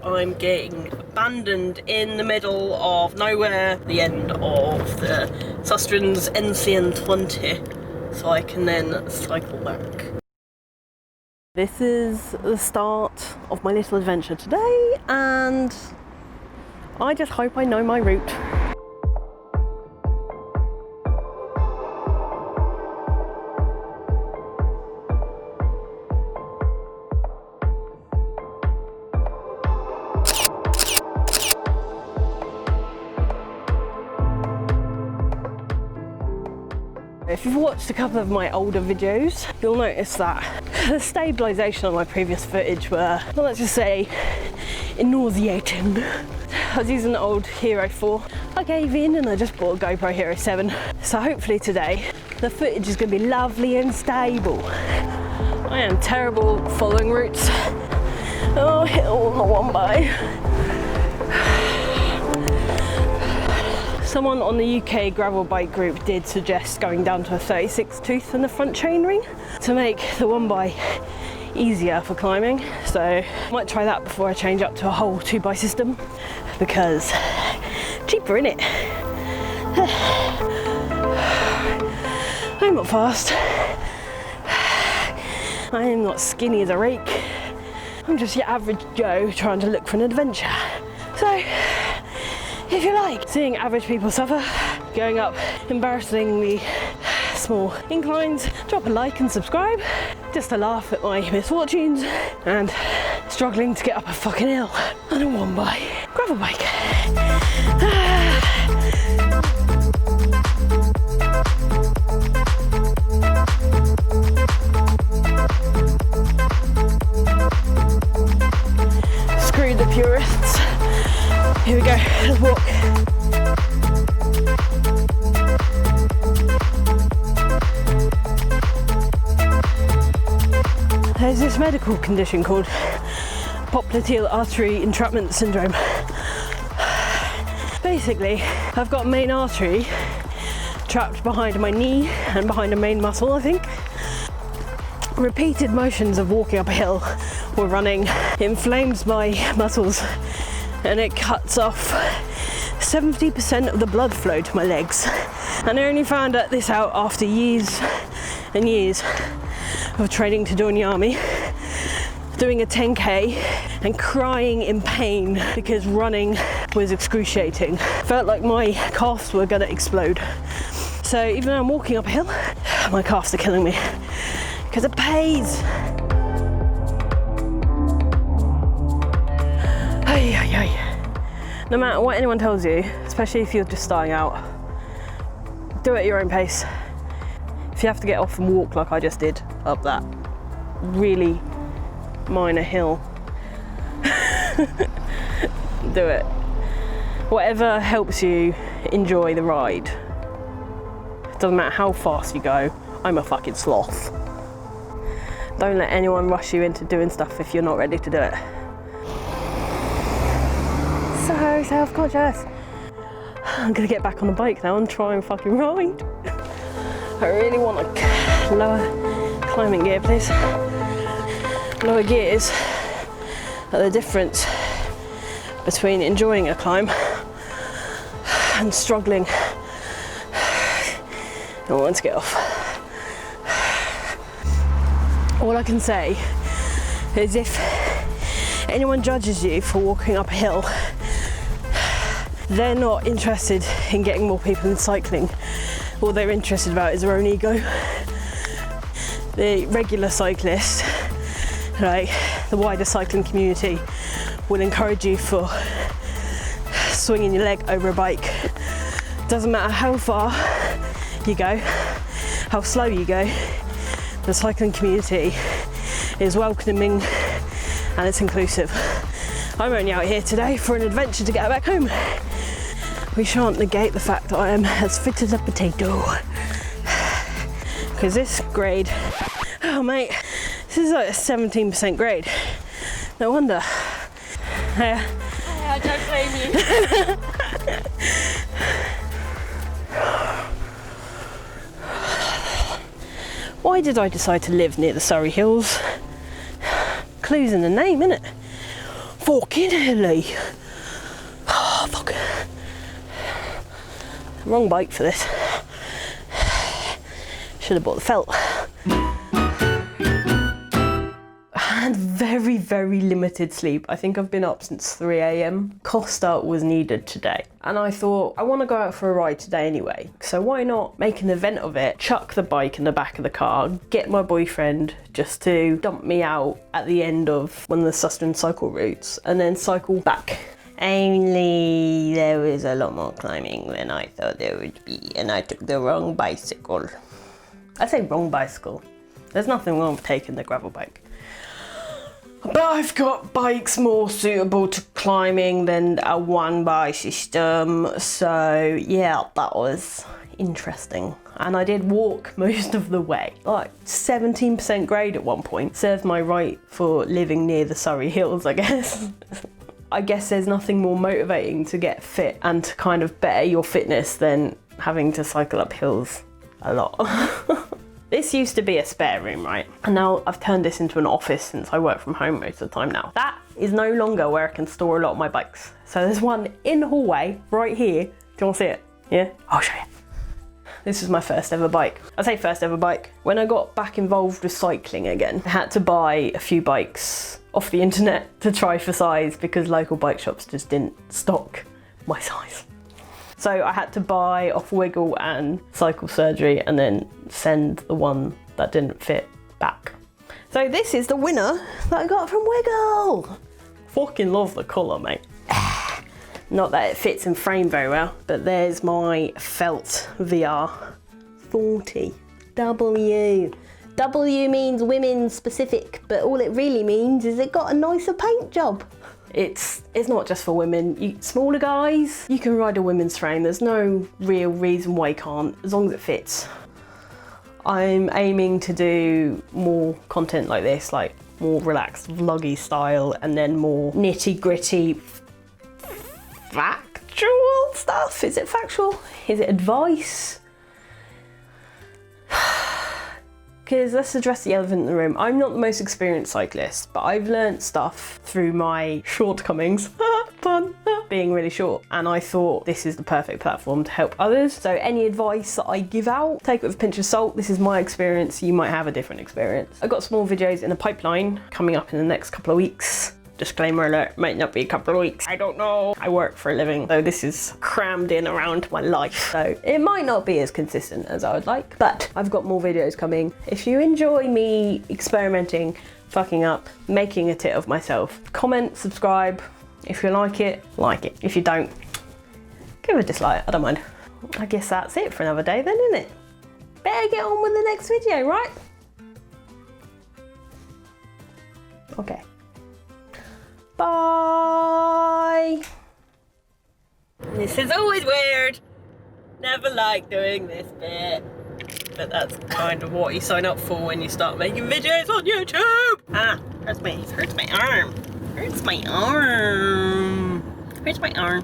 I'm getting abandoned in the middle of nowhere, the end of the Sustrans NCN20, so I can then cycle back. This is the start of my little adventure today, and I just hope I know my route. If you've watched a couple of my older videos, you'll notice that the stabilisation on my previous footage were, well, let's just say, nauseating. I was using an old Hero 4. I gave in and I just bought a GoPro Hero 7. So hopefully today, the footage is going to be lovely and stable. I am terrible following routes. Oh, hill on the one by. Someone on the UK gravel bike group did suggest going down to a 36 tooth in the front chainring to make the one by easier for climbing. So I might try that before I change up to a whole 2x system, because cheaper, innit? I'm not fast. I am not skinny as a rake. I'm just your average Joe trying to look for an adventure. So if you like seeing average people suffer, going up embarrassingly small inclines, drop a like and subscribe, just to laugh at my misfortunes and struggling to get up a fucking hill on a 1x gravel bike. Screw the purists. Here we go, let's walk. There's this medical condition called popliteal artery entrapment syndrome. Basically, I've got a main artery trapped behind my knee and behind a main muscle, I think. Repeated motions of walking up a hill or running inflames my muscles, and it cuts off 70% of the blood flow to my legs. And I only found this out after years and years of training to join the army, doing a 10k and crying in pain because running was excruciating. Felt like my calves were gonna explode. So even though I'm walking up a hill, my calves are killing me because it pays. No matter what anyone tells you, especially if you're just starting out, do it at your own pace. If you have to get off and walk like I just did up that really minor hill, do it. Whatever helps you enjoy the ride. It doesn't matter how fast you go, I'm a fucking sloth. Don't let anyone rush you into doing stuff if you're not ready to do it. So self-conscious. I'm gonna get back on the bike now and try and fucking ride. I really want a lower climbing gear, please. Lower gears are the difference between enjoying a climb and struggling and wanting to get off. All I can say is if anyone judges you for walking up a hill, they're not interested in getting more people in cycling. All they're interested about is their own ego. The regular cyclist, like the wider cycling community, will encourage you for swinging your leg over a bike. Doesn't matter how far you go, how slow you go, the cycling community is welcoming and it's inclusive. I'm only out here today for an adventure to get back home. We shan't negate the fact that I am as fit as a potato. Because this grade, oh mate, this is like a 17% grade. No wonder. I don't blame you. Why did I decide to live near the Surrey Hills? Clues in the name, innit? Fucking hilly. Oh, fuck. Wrong bike for this. Should have bought the Felt. I had very, very limited sleep. I think I've been up since 3 a.m. Costa was needed today. And I thought, I want to go out for a ride today anyway. So why not make an event of it, chuck the bike in the back of the car, get my boyfriend just to dump me out at the end of one of the Sustrans cycle routes, and then cycle back. Only there was a lot more climbing than I thought there would be, and I took the wrong bicycle. I say wrong bicycle. There's nothing wrong with taking the gravel bike. But I've got bikes more suitable to climbing than a one-by system, so yeah, that was interesting. And I did walk most of the way, like 17% grade at one point. Serves my right for living near the Surrey Hills, I guess. I guess there's nothing more motivating to get fit and to kind of better your fitness than having to cycle up hills a lot. This used to be a spare room, right? And now I've turned this into an office since I work from home most of the time now. That is no longer where I can store a lot of my bikes. So there's one in the hallway right here. Do you want to see it? Yeah? I'll show you. This is my first ever bike. I say first ever bike. When I got back involved with cycling again, I had to buy a few bikes off the internet to try for size because local bike shops just didn't stock my size. So I had to buy off Wiggle and Cycle Surgery and then send the one that didn't fit back. So this is the winner that I got from Wiggle. Fucking love the colour, mate. Not that it fits in frame very well, but there's my Felt VR40W. W means women specific, but all it really means is it got a nicer paint job. It's not just for women. Smaller guys, you can ride a women's frame. There's no real reason why you can't, as long as it fits. I'm aiming to do more content like this, like more relaxed vloggy style, and then more nitty gritty factual stuff. Is it factual? Is it advice? Because let's address the elephant in the room. I'm not the most experienced cyclist, but I've learnt stuff through my shortcomings, fun, being really short. And I thought this is the perfect platform to help others. So any advice that I give out, take it with a pinch of salt. This is my experience. You might have a different experience. I've got small videos in the pipeline coming up in the next couple of weeks. Disclaimer alert, might not be a couple of weeks. I don't know. I work for a living, so this is crammed in around my life. So it might not be as consistent as I would like, but I've got more videos coming. If you enjoy me experimenting, fucking up, making a tit of myself, comment, subscribe. If you like it, like it. If you don't, give it a dislike, I don't mind. I guess that's it for another day then, isn't it? Better get on with the next video, right? Okay. Bye! This is always weird. Never like doing this bit. But that's kind of what you sign up for when you start making videos on YouTube. Ah, hurts my arm. Hurts my arm. Hurts my arm.